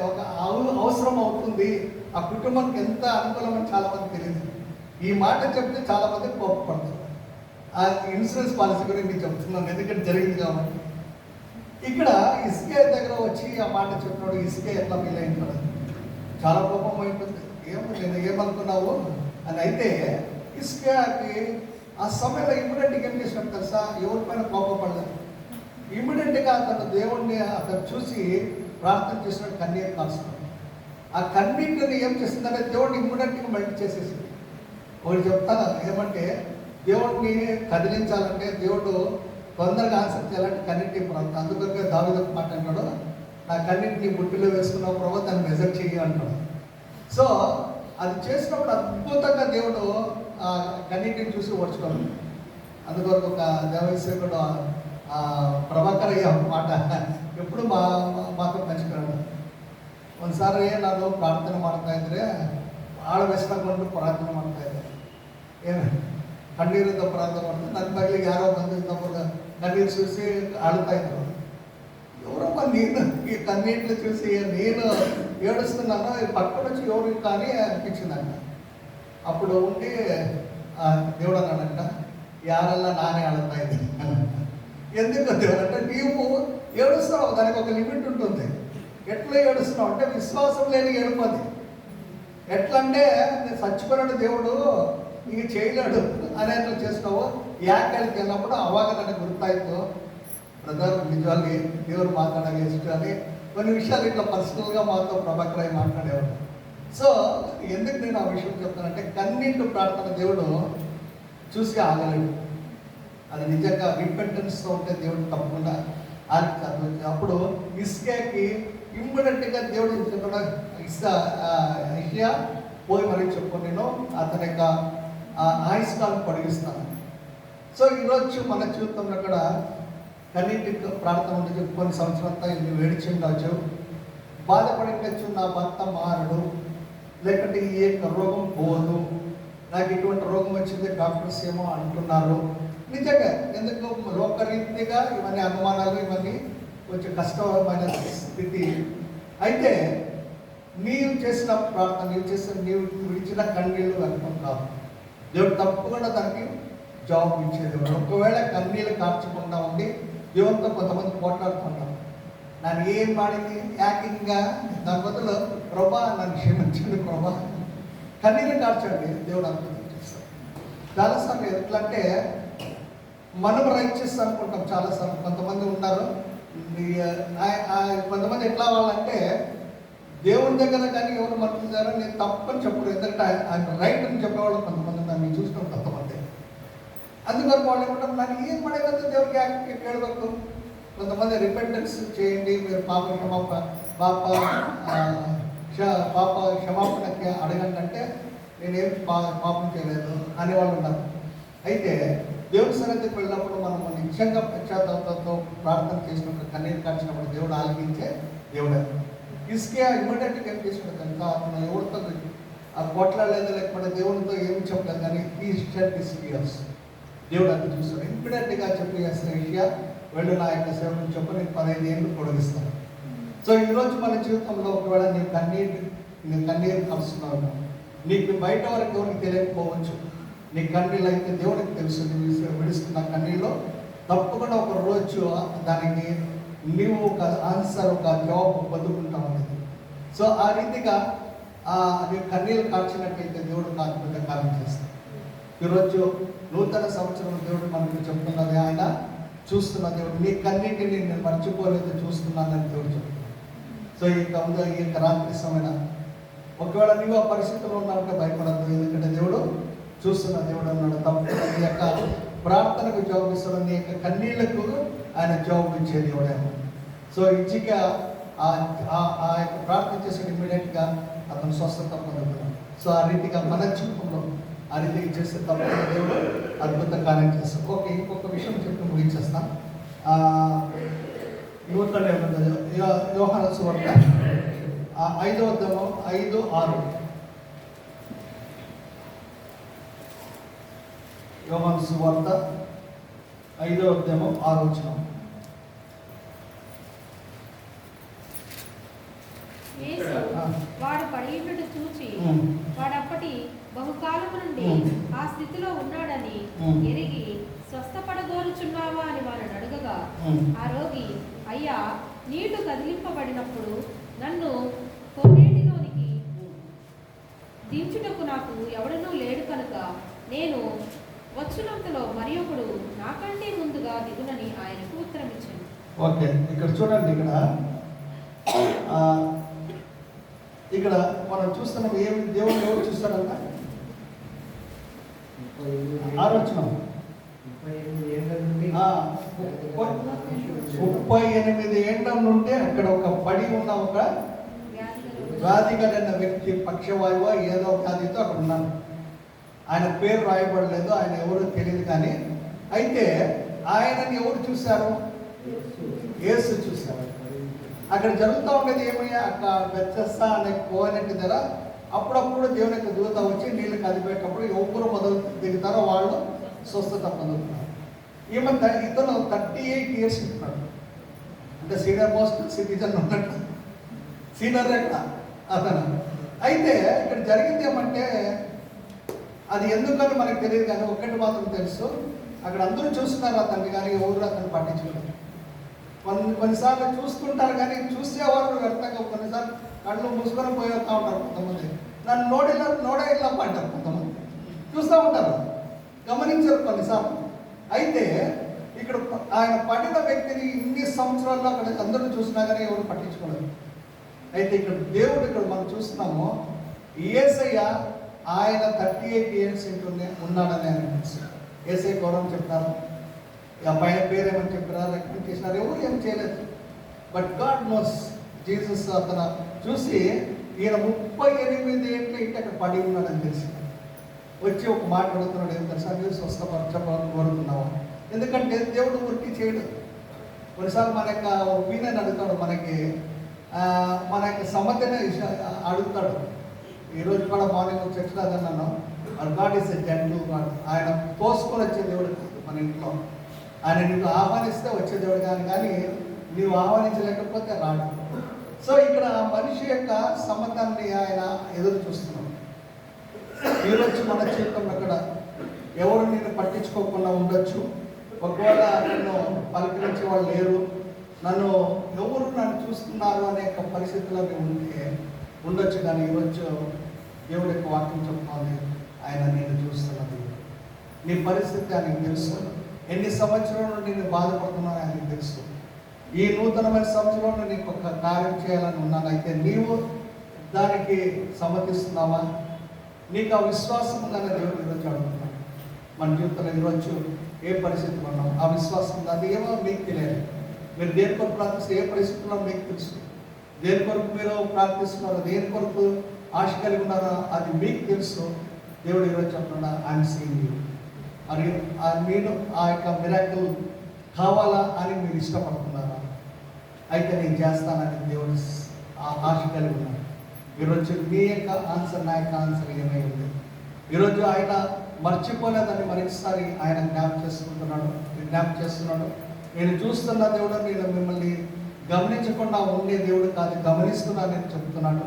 ఒక అవసరం అవుతుంది, ఆ కుటుంబానికి ఎంత అనుకూలమని చాలామంది తెలియదు. ఈ మాట చెప్తే చాలామంది కోపపడతారు. ఆ ఇన్సూరెన్స్ పాలసీ గురించి చెప్తున్నాను, ఎందుకంటే జరిగింది కాబట్టి. ఇక్కడ హిజ్కియా దగ్గర వచ్చి ఆ మాట చెప్పినాడు. హిజ్కియా ఎట్లా ఫీల్ అయిపోయింది, చాలా కోపం అయిపోతుంది. నేను ఏమనుకున్నావు అని. అయితే హిజ్కియాకి ఆ సమయంలో ఇమ్మీడియట్గా ఏం చేసినట్టు తెలుసా, ఎవరిపైన కోపపడలేదు. ఇమ్మీడియట్గా అతను దేవుణ్ణి అతను చూసి ప్రార్థన చేసినట్టు కన్నీరు కాల్చున్నాడు. ఆ కన్నీటిని ఏం చేసిందంటే దేవుడిని ఇమ్మీడియట్గా మెల్ట్ చేసేసింది. ఒకటి చెప్తాను ఏమంటే, దేవుడిని కదిలించాలంటే దేవుడు తొందరగా ఆన్సర్ చేయాలంటే కన్నీటి ప్రాంతం. అందుకొరకే దావీదు మాట అంటాడు, నా కన్నీటిని బుట్టిలో వేసుకున్న ప్రభు దాన్ని మెజర్ చెయ్యి అంటాడు. సో అది చేసినప్పుడు అద్భుతంగా దేవుడు ఆ కన్నీటిని చూసి ఓడ్చుకోడు. అందుకొరకు ఒక దేవసేవకుడు ప్రభాకరయ్య మాట ఎప్పుడు మాతో పంచుకున్నాడు. ಒಂದ್ಸಾರಿ ನಾನು ಪ್ರಾರ್ಥನೆ ಮಾಡ್ತಾ ಇದ್ರೆ ಭಾಳ ವ್ಯಸನಗೊಂಡು ಪ್ರಾರ್ಥನೆ ಮಾಡ್ತಾ ಇದ್ದೆ. ಏನು ಕಣ್ಣೀರಿಂದ ಪ್ರಾರ್ಥನೆ ಮಾಡ್ತಾರೆ. ನನ್ನ ಮಗಳಿಗೆ ಯಾರೋ ಬಂದು ಇನ್ನೊಬ್ಬರು ಕಣ್ಣೀರು చూసి ఆడుతా ఇದ್ರು. ఎవరమ్మా నేను ఈ కన్నీళ్ళు చూసి నేను ఏడుస్తున్నాను, పక్కన వచ్చి ఎవరు కానీ అనిపించిందంట. అప్పుడు ఉండి దేవుడు అన్నాడంట, యారల్లా నానే ఆడుతా ఇది. ఎందుకు దేవుడు అంటే, నీవు ఏడుస్తున్నావు, దానికి ఒక లిమిట్ ఉంటుంది. ఎట్లా ఏడుస్తున్నావు అంటే విశ్వాసం లేని ఏడుపది. ఎట్లా అంటే నేను చచ్చిపోయినాడు దేవుడు ఇంక చేయలేడు అనేట్లు చేస్తావు. యాకెళ్ళకి వెళ్ళినప్పుడు అವಾಗ ನನಗೆ గుర్తాయితో బ్రదర్ నిజాన్ని దేవుడు మాట్లాడాలి ఇష్టం అని కొన్ని విషయాలు ఇట్లా పర్సనల్గా మాతో ప్రభాకరయ్య మాట్లాడేవాడు. సో ఎందుకు నేను ఆ విషయం చెప్తానంటే, కన్నీటి ప్రార్థన దేవుడు చూసి ఆగలేడు. అది నిజంగా రిపెంటెన్స్తో ఉంటే దేవుడు తప్పకుండా అప్పుడు హిజ్కియాకి ఇమ్మీడియట్గా దేవుడు చెప్పిన హిజ్కియా పోయి మరి చెప్పు, నేను అతని యొక్క ఆయుష్కాలను పొడిగిస్తాను. సో ఈరోజు మన జీవితంలో కూడా కన్నీటి ప్రార్థన ఉంటుంది. కొన్ని సంవత్సరాలతో నువ్వు ఏడిచిండవచ్చు, బాధపడిండొచ్చు, నా భర్త మారడు, లేకపోతే ఈ యొక్క రోగం పోదు, నాకు ఇటువంటి రోగం వచ్చింది డాక్టర్స్ ఏమో అంటున్నారు. నిజంగా ఎందుకు లోకరీతిగా ఇవన్నీ అనుమానాలు, ఇవన్నీ కొంచెం కష్టమైన స్థితి. అయితే నీవు చేసిన ప్రార్థన, నీవు విడిచిన కన్నీళ్ళు వ్యర్థం కాదు. దేవుడు తప్పకుండా దానికి జవాబు ఇచ్చేది. ఒకవేళ కన్నీళ్ళు కార్చకుండా ఉండి దేవునితో కొంతమంది పోట్లాడుతుంటాం, నన్ను ఏం పాడింది యాకింగ్గా, దాని బదులు ప్రభా నన్ను క్షమించండి ప్రభా, కన్నీళ్ళు కార్చండి, దేవుడు అద్భుతం చేస్తాడు. చాలాసార్లు ఎట్లా అంటే మనం రైట్స్ అనుకుంటాం. చాలాసార్లు కొంతమంది ఉన్నారు, కొంతమంది ఎట్లా వాళ్ళంటే దేవుని దగ్గర కానీ ఎవరు మర్చిపోతారో నేను తప్పని చెప్పరు, ఎందుకంటే ఆయన రైట్ అని చెప్పేవాళ్ళు కొంతమంది ఉన్నారు, మీరు చూసుకున్నాం కొంతమంది. అందుకని వాళ్ళు ఏమంటారు, నాకు ఏం పడేదంటే దేవుడికి కేಳಬೇಕು. కొంతమంది రిపెంటెన్స్ చేయండి, మీరు పాప పాప ఆ, పాప క్షమాపణకి అడగండి అంటే నేనేం పాపం చేయలేదు అనేవాళ్ళు ఉన్నారు. అయితే దేవుడి సన్నిధికి వెళ్ళినప్పుడు మనం నిజంగా పశ్చాత్తాపంతో ప్రార్థన చేసినప్పుడు కన్నీరు కాల్చినప్పుడు దేవుడు ఆలకించే దేవుడే. హిజ్కియా ఇమ్మీడియట్గా ఏం చేసినాడు కనుక అతను ఎవరితో ఆ కొట్లాడలేదు, లేకపోతే దేవుడితో ఏమి చెప్పలేదు, కానీ ఈ షెడ్ హిజ్కియాస్ దేవుడు అది చూస్తాడు. ఇమ్మీడియట్గా చెప్పి హిజ్కియా వెళ్ళు, నా యొక్క సేవను చెప్పు, నేను 15 ఏళ్ళు పొడిగిస్తాను. సో ఈరోజు మన జీవితంలో ఒకవేళ నీ కన్నీరు కలుస్తున్నావు, నీకు బయట వరకు ఎవరికి తెలియకపోవచ్చు, నీ కన్నీళ్ళు అయితే దేవుడికి తెలుసు. నువ్వు విడుస్తున్న కన్నీళ్ళు తప్పకుండా ఒక రోజు దానికి నీవు ఒక ఆన్సర్, ఒక జవాబు పొందుకుంటావు అనేది. సో ఆ రీతిగా నీ కన్నీళ్ళు కాల్చినట్లయితే దేవుడు కాకపోతే కార్యం చేస్తాడు. ఈరోజు నూతన సంవత్సరం దేవుడు మనకు చెప్తున్నది, ఆయన చూస్తున్న దేవుడు. నీ కన్నీటిని నేను మర్చిపోలేదు, చూస్తున్నానని దేవుడు చెప్తున్నాను. సో ఈ యొక్క రాత్రి సమయం ఒకవేళ నీవు ఆ పరిస్థితుల్లో ఉన్నావంటే భయపడద్దు, ఎందుకంటే దేవుడు చూస్తున్న దేవుడు అన్నాడు. తప్పకుండా నీ యొక్క ప్రార్థనకు జవాబిస్తాడు, నీ యొక్క కన్నీళ్లకు ఆయన జవాబు ఇచ్చే దేవుడేమో. సో ఇచ్చిగా ఆ యొక్క ప్రార్థన చేసే ఇమ్మీడియట్గా అతను స్వస్థత పొందుతున్నాడు. సో ఆ రీతిగా మన జీవితంలో ఆ రీతిగా చేస్తే తప్పకుండా దేవుడు అద్భుత కార్యం చేస్తాడు. ఓకే, ఇంకొక విషయం చెప్పి ముగించేస్తాం. నూతన యోహాను సువార్త 5వ అధ్యాయం 5-6. యోహాను సువార్త 5వ అధ్యాయం 6వ వచనం. యేసు వాడు పడియుండుట చూచి వాడప్పటి బహుకాలము నుండి ఆ స్థితిలో ఉన్నాడని ఎరిగి స్వస్థపడగోరుచున్నావా అని వారిని అడగగా ఆ రోగి, అయ్యా, నీళ్లు కదిలింపబడినప్పుడు నన్ను కోనేటిలోనికి దించుటకు నాకు ఎవడనూ లేడు కనుక నేను వచ్చినంతలో మరి ఒకడు నాకంటే ముందుగా దిగునని ఆయనకు ఉత్తరం ఇచ్చాను. ఓకే, ఇక్కడ చూడండి, ఇక్కడ మనం చూస్తున్నాం ఏమి దేవుడు ఎవరు చూస్తాడంట. 6వ వచనం. 38 ఏళ్ల నుండి అక్కడ ఒక పడి ఉన్న ఒక వ్యాధి కలిగిన వ్యక్తి, పక్షవాయువు ఏదో వ్యాధితో అక్కడ ఉన్నాను. ఆయన పేరు రాయబడలేదు, ఆయన ఎవరు తెలియదు. కానీ అయితే ఆయనని ఎవరు చూశారు? యేసు చూశారు. అక్కడ జరుగుతూ ఉండేది ఏమయ్యా, అక్కడ బెత్సెస్దా అనే కోనేటి దగ్గర అప్పుడప్పుడు దేవుని యొక్క దూత వచ్చి నీళ్ళు కలిపేటప్పుడు ఎవరు మొదలు దిగుతారో వాళ్ళు స్వస్థత పొందుతున్నారు. ఇతను 38 ఇయర్స్ ఉంటున్నాడు, అంటే సీనియర్ మోస్ట్ సిటిజన్ ఉన్నట్టు, సీనియర్ అతను. అయితే ఇక్కడ జరిగింది ఏమంటే, అది ఎందుకని మనకు తెలియదు, కానీ ఒక్కటి మాత్రం తెలుసు, అక్కడ అందరూ చూస్తున్నారు అతన్ని, కానీ ఎవరు అతను పట్టించుకోలేదు. కొన్నిసార్లు చూస్తుంటారు, కానీ చూసేవారు వ్యర్థంగా కొన్నిసార్లు కళ్ళు మూసుకొని పోయేస్తూ ఉంటారు. కొంతమంది నన్ను నోడే ఇలా పడ్డారు, కొంతమంది చూస్తూ ఉంటారు, గమనించారు కొన్నిసార్లు. అయితే ఇక్కడ ఆయన పడిన వ్యక్తిని ఇన్ని సంవత్సరాల్లో అక్కడ అందరూ చూసినా కానీ ఎవరు పట్టించుకోలేదు. అయితే ఇక్కడ దేవుడు ఇక్కడ మనం చూస్తున్నాము, యేసయ్య ఆయన 38 ఇయర్స్ ఉన్నాడని ఆయన తెలుసు. యేసయ్య గౌరవం చెప్తారు, ఆ పైన పేరేమని చెప్పారు, రికమెండ్ చేసినారు, ఎవరు ఏం చేయలేదు. But God knows. జీసస్ అతను చూసి ఈయన 38 ఏళ్ళు ఇంటి అక్కడ పడి ఉన్నాడని తెలిసి వచ్చి ఒక మాట అడుగుతున్నాడు, ఏం తెలుసా, మీరు స్వస్థపరచాలని కోరుతున్నావా? ఎందుకంటే దేవుడు ఊరికి చేయడు. కొన్నిసార్లు మన యొక్క ఒపీనియన్ అడుగుతాడు, మన యొక్క సమ్మతిని అడుగుతాడు. ఈరోజు కూడా మార్నింగ్ చర్చలో అదన్నాను, God is a gentle God. ఆయన తోసుకొని వచ్చే దేవుడు మన ఇంట్లో. ఆయన నీకు ఆహ్వానిస్తే వచ్చే దేవుడు కానీ నీవు ఆహ్వానించలేకపోతే రాడు. సో ఇక్కడ మనిషి యొక్క సమ్మతాన్ని ఆయన ఎదురు చూస్తున్నాడు. ఈరోజు మన జీవితంలో అక్కడ ఎవరు నిన్ను పట్టించుకోకుండా ఉండొచ్చు. ఒకవేళ నన్ను పలకరించే వాళ్ళు లేరు, నన్ను చూస్తున్నారు అనే పరిస్థితుల్లో ఉండొచ్చు. కానీ ఈరోజు దేవుడి యొక్క వాక్యం చెప్తుంది, ఆయన నేను చూస్తున్నది. నీ పరిస్థితి ఆయనకు తెలుసు. ఎన్ని సంవత్సరాల నుండి నేను బాధపడుతున్నాను ఆయనకు తెలుసు. ఈ నూతనమైన సంవత్సరంలో నీకు ఒక కార్యం చేయాలని ఉన్నాను. అయితే నీవు దానికి సమ్మతిస్తున్నావా? నీకు ఆ విశ్వాసం ఉందని దేవుడు ఈరోజు అడుగుతున్నాను. మన జీవితంలో ఈరోజు ఏ పరిస్థితులు ఉన్నాం, ఆ విశ్వాసం ఉంది. అది ఏమో మీకు తెలియదు. మీరు దేనితో ప్రార్థిస్తే ఏ పరిస్థితుల్లో మీకు తెలుసు. దేని కొరకు మీరు ప్రార్థిస్తున్నారో, దేని కొరకు ఆశ కలిగి ఉన్నారో అది మీకు తెలుసు. దేవుడు ఈరోజు చెప్తున్నా, ఐఎమ్ సీయింగ్ యూ. మరియు మీరు ఆ యొక్క మిరాకిల్ కావాలా అని మీరు ఇష్టపడుతున్నారా? అయితే నేను చేస్తానని దేవుడు ఆశ కలిగి ఉన్నాడు. ఈరోజు మీ యొక్క ఆన్సర్, నా యొక్క ఆన్సర్ ఏమై ఉంది? ఈరోజు ఆయన మర్చిపోలేదని మరొకసారి ఆయన జ్ఞాపకం చేస్తున్నాడు. నేను చూస్తున్న దేవుడు, నేను మిమ్మల్ని గమనించకుండా ఉండే దేవుడు కాదు, గమనిస్తున్నానని చెప్తున్నాడు.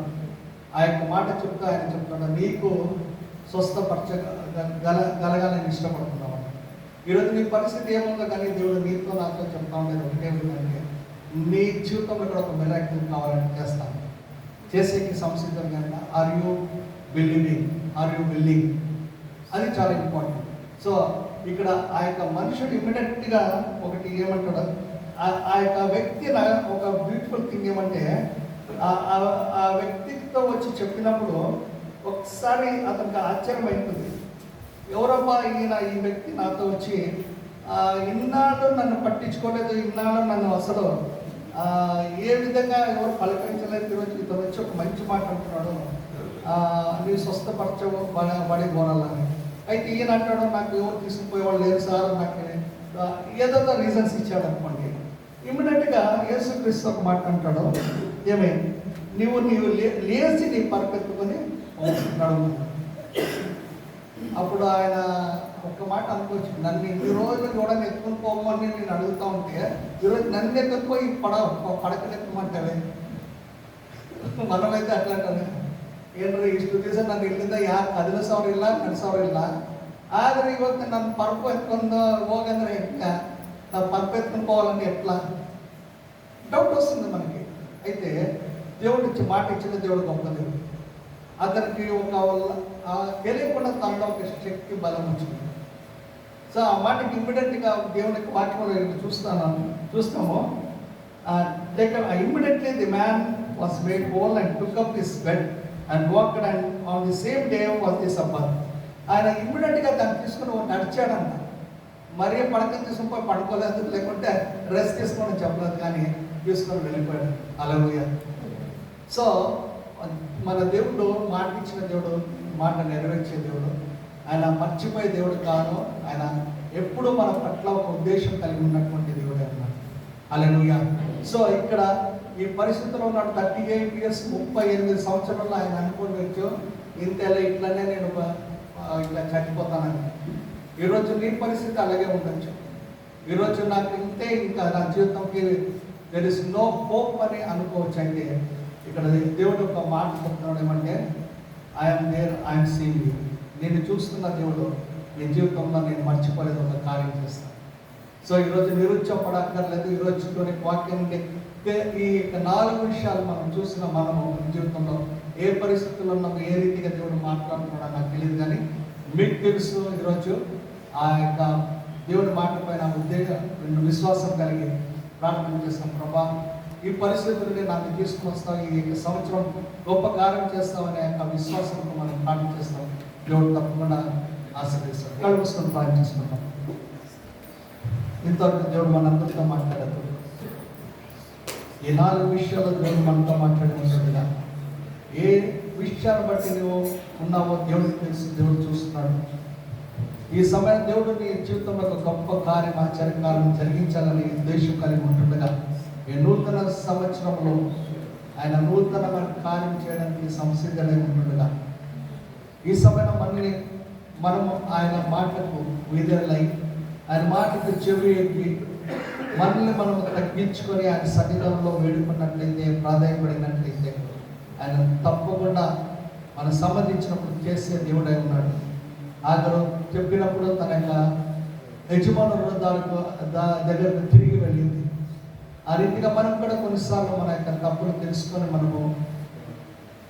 ఆ యొక్క మాట చెప్తూ ఆయన చెప్తున్నాడు, నీకు స్వస్థపరచగలగాలని ఇష్టపడుతున్నావు. ఈరోజు నీ పరిస్థితి ఏముందో కానీ దేవుడు నీతో నాతో చెప్తా ఉండేది ఒకటే ఏంటంటే, నీ జీవితంలో కూడా ఒక మిరాకిల్ కావాలని చేస్తాను, చేసేకి సంసిద్ధంగా. Are you billing? అది చాలా ఇంపార్టెంట్. సో ఇక్కడ ఆ యొక్క మనుషుడు ఇమ్మీడియట్గా ఒకటి ఏమంటాడు, ఆ యొక్క వ్యక్తి ఒక బ్యూటిఫుల్ థింగ్ ఏమంటే, ఆ వ్యక్తితో వచ్చి చెప్పినప్పుడు ఒకసారి అతనికి ఆశ్చర్యం అవుతుంది. ఎవరబ్బా ఈయన, ఈ వ్యక్తి నాతో వచ్చి ఇన్నాళ్ళు నన్ను పట్టించుకోలేదు, ఇన్నాళ్ళు నన్ను అసలు ఏ విధంగా ఎవరు పలకరించలేదు. ఈరోజు ఇతను వచ్చి ఒక మంచి మాట అంటున్నాడు, నీవు స్వస్థపరచబడి పోరాలని. అయితే ఈయన అంటాడు, నాకు ఎవరు తీసుకుపోయేవాళ్ళు లేరు సార్, నాకు ఏదో రీజన్స్ ఇచ్చాడు అనుకోండి. ఇమ్మీడియట్గా యేసుక్రీస్తు ఒక మాట అంటాడు, ఏమే నీవు లేచి నీ పరిపెత్తుకొని నడుము. అప్పుడు ఆయన ఒక్క మాట అనుకోవచ్చు, నన్ను ఈ రోజు కూడా ఎత్తుకుని పోమని నేను అడుగుతా ఉంటే, ఈరోజు నన్ను ఎత్తుకుపోయి పడకనెత్తమంటావే. మనమైతే అట్లా అంటాను, ಏನ್ರಿ ಇಷ್ಟು ದಿವಸ ನಾನು ಇಲ್ಲಿಂದ ಯಾರು 10,000 ಇಲ್ಲ 2,000 ಇಲ್ಲ, ಆದರೆ ಇವತ್ತು ನನ್ನ ಪರ್ಪು ಎತ್ಕೊಂಡು ಹೋಗಂದ್ರೆ ನಾವು ಪರ್ಪು ఎత్తుకొని పోవాలని ఎట్లా డౌట్ వస్తుంది మనకి. అయితే దేవుడు మాట ఇచ్చిన దేవుడు గొప్ప దేవుడు. అతనికి ఒక తెలియకుండా తనలో ఒక శక్తి బలం వచ్చింది. సో ఆ మాటకి ఇమ్మీడియట్గా దేవుని వాక్యంలో చూస్తాము. Immediately the man was made whole and took up his bed and walked, and on the same day was the Sabbath. ఆయన ఇమ్మీడియట్గా దాన్ని తీసుకుని నడిచాడంట. మరీ పడకని తీసుకుని పడుకోలేదు, లేకుంటే రెస్ట్ తీసుకోమని చెప్పలేదు, కానీ తీసుకొని వెళ్ళిపోయాడు. హల్లెలూయా. సో మన దేవుడు మాట ఇచ్చిన దేవుడు, మాట నెరవేర్చే దేవుడు. ఆయన మర్చిపోయే దేవుడు కాదు. ఆయన ఎప్పుడు మన పట్ల ఒక ఉద్దేశం కలిగి ఉన్నటువంటి దేవుడే అన్నాడు. హల్లెలూయా. సో ఇక్కడ ఈ పరిస్థితిలో ఉన్నాడు. 38 years 38 సంవత్సరాల్లో ఆయన అనుకోవచ్చు, ఇంతేలా ఇట్లనే నేను ఇట్లా చనిపోతానని. ఈరోజు నీ పరిస్థితి అలాగే ఉండొచ్చు. ఈరోజు నాకు ఇంతే, ఇంకా నా జీవితంకి దెర్ ఇస్ నో హోప్ అని అనుకోవచ్చు. అయితే ఇక్కడ దేవుడు ఒక మాట చెప్తున్నాడు, ఏమంటే I'm there, I'm seeing you. నేను చూస్తున్న దేవుడు నీ జీవితంలో నేను మర్చిపోలేదు, ఒక కార్యం చేస్తాను. సో ఈరోజు నిరుత్సాహపడక్కర్లేదు. ఈరోజులోని వాక్యం ఈ 4 విషయాలు మనం చూసిన మనము జీవితంలో ఏ పరిస్థితుల్లో ఉన్నాము, ఏ రీతిగా దేవుడు మాట్లాడుతున్నాడో నాకు తెలియదు, కానీ మీకు తెలుసు. ఈరోజు ఆ యొక్క దేవుడి మాట పైన విశ్వాసం కలిగి ప్రార్థన చేస్తాం. ప్రభా, ఈ పరిస్థితుల్ని నాకు తీసుకుని వస్తావు, ఈ సంవత్సరం గొప్ప కార్యం చేస్తామనే యొక్క విశ్వాసంతో మనం ప్రార్థన చేస్తాం. దేవుడు తప్పకుండా ఆశీర్వదిస్తాడు. కలుపుకొని ప్రార్థన చేసుకుంటాం. ఇంతవరకు దేవుడు మనందరితో మాట్లాడదు. ఈ 4 విషయాలు దేవుడు మనతో మాట్లాడినట్టుగా, ఏ విషయాన్ని బట్టి నువ్వు ఉన్నావో దేవుడికి తెలుసు, దేవుడు చూస్తున్నాడు. ఈ సమయం దేవుడు నీ జీవితంలో ఒక గొప్ప కార్యం, ఆశ్చర్యకార్యం జరిగించాలని ఉద్దేశం కలిగి ఉంటుండగా, ఈ నూతన సంవత్సరంలో ఆయన నూతనమైన కార్యం చేయడానికి సంసిద్ధంగా ఉంటుండగా, ఈ సమయం మనము ఆయన మాటకు విధేయులై, ఆయన మాటకు చెవి ఎక్కి, మనల్ని మనం తగ్గించుకొని ఆయన సన్నిధానంలో వేడుకున్నట్లయితే, ప్రాధాన్యపడినట్లయితే, ఆయన తప్పకుండా మనం సంబంధించినప్పుడు చేసే దేవుడై ఉన్నాడు. ఆదరు చెప్పినప్పుడు తన యొక్క యజమానుల దగ్గరకు తిరిగి వెళ్ళింది. ఆ రీతిగా మనం కూడా కొన్నిసార్లు మన యొక్క తప్పులు తెలుసుకొని మనము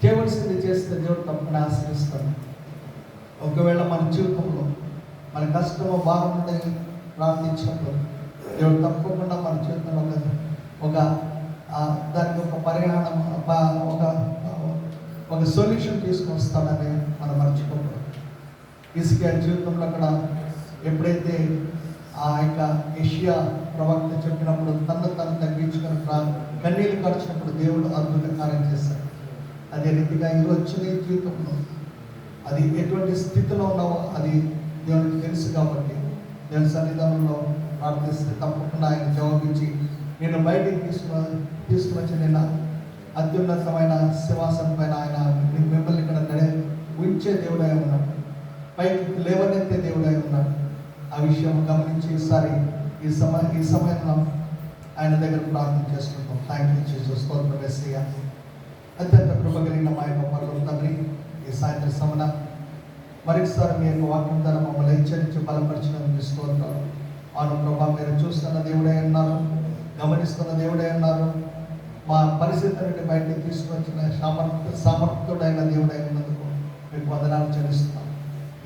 చేయవలసింది చేస్తే దేవుడు తప్పకుండా ఆశీర్వదిస్తాడు. ఒకవేళ మన జీవితంలో మన కష్టము బాగుందని ప్రార్థించినప్పుడు దేవుడు తప్పకుండా మన జీవితంలో దానికి ఒక పరిహారం, ఒక సొల్యూషన్ తీసుకొని వస్తాడని మనం మర్చిపోకూడదు. హిజ్కియా జీవితంలో అక్కడ ఎప్పుడైతే ఆ యొక్క యెషయా ప్రవక్త చెప్పినప్పుడు తను తగ్గించుకొని కన్నీళ్ళు ఖర్చినప్పుడు దేవుడు అద్భుత కార్యం చేశాడు. అదే రీతిగా ఈరోజు నీ జీవితంలో అది ఎటువంటి స్థితిలో ఉన్నావో అది దేవునికి తెలుసు కాబట్టి దేవుని సన్నిధానంలో ప్రార్థిస్తే తప్పకుండా ఆయన జవాబించి నేను బయటికి తీసుకువచ్చి నిన్న అత్యున్నతమైన సింహాసనం పైన ఆయన మిమ్మల్ని ఇక్కడ ఉంచే దేవుడై ఉన్నాడు, పైకి లేవనెత్తే దేవుడై ఉన్నాడు. ఆ విషయం గమనించి ఈసారి ఈ సమయంలో ఆయన దగ్గర ప్రార్థన చేసుకుంటాం. Thank you Jesus. స్తోత్రం యేసయ్యా. అత్యంత కృప కలిగిన మా యొక్క పరలోక తండ్రి, ఈ సాయంత్రం సమన మరొకసారి మీ యొక్క వాక్యం ద్వారా మమ్మల్ని హెచ్చరించి బలపరిచినందుకు స్తోత్రాలు. అవును ప్రభా, మీరు చూస్తున్న దేవుడే ఉన్నారు, గమనిస్తున్న దేవుడే ఉన్నారు. మా పరిస్థితి నుండి బయటకు తీసుకొచ్చిన సామర్థ్యుడైన దేవుడై ఉన్నందుకు మీకు వందనాలు చెల్లిస్తున్నాం.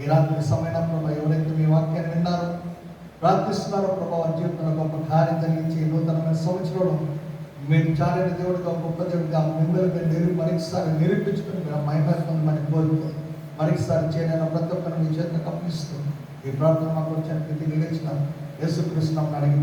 ఈ రాత్రి సమయం ప్రభా, ఎవరైతే మీ వాక్యాన్ని విన్నారో ప్రార్థిస్తున్నారో ప్రభా, వారి జీవితంలో గొప్ప కార్యం జరిగించి నూతనమైన సంవత్సరంలో మీరు చాలని దేవుడిగా గొప్ప దేవుడిగా మిమ్మల్ని మీరు మరొకసారి నిరూపించుకుని మీరు మహిమని కోరుతూ మరొకసారి చేయనైనా ప్రతి ఒక్కరిని మీ చేతులకు అప్పగిస్తూ ఈ ప్రార్థన మాకు వచ్చాను నిలిచిన యేసుక్రీస్తు నామమున అడిగి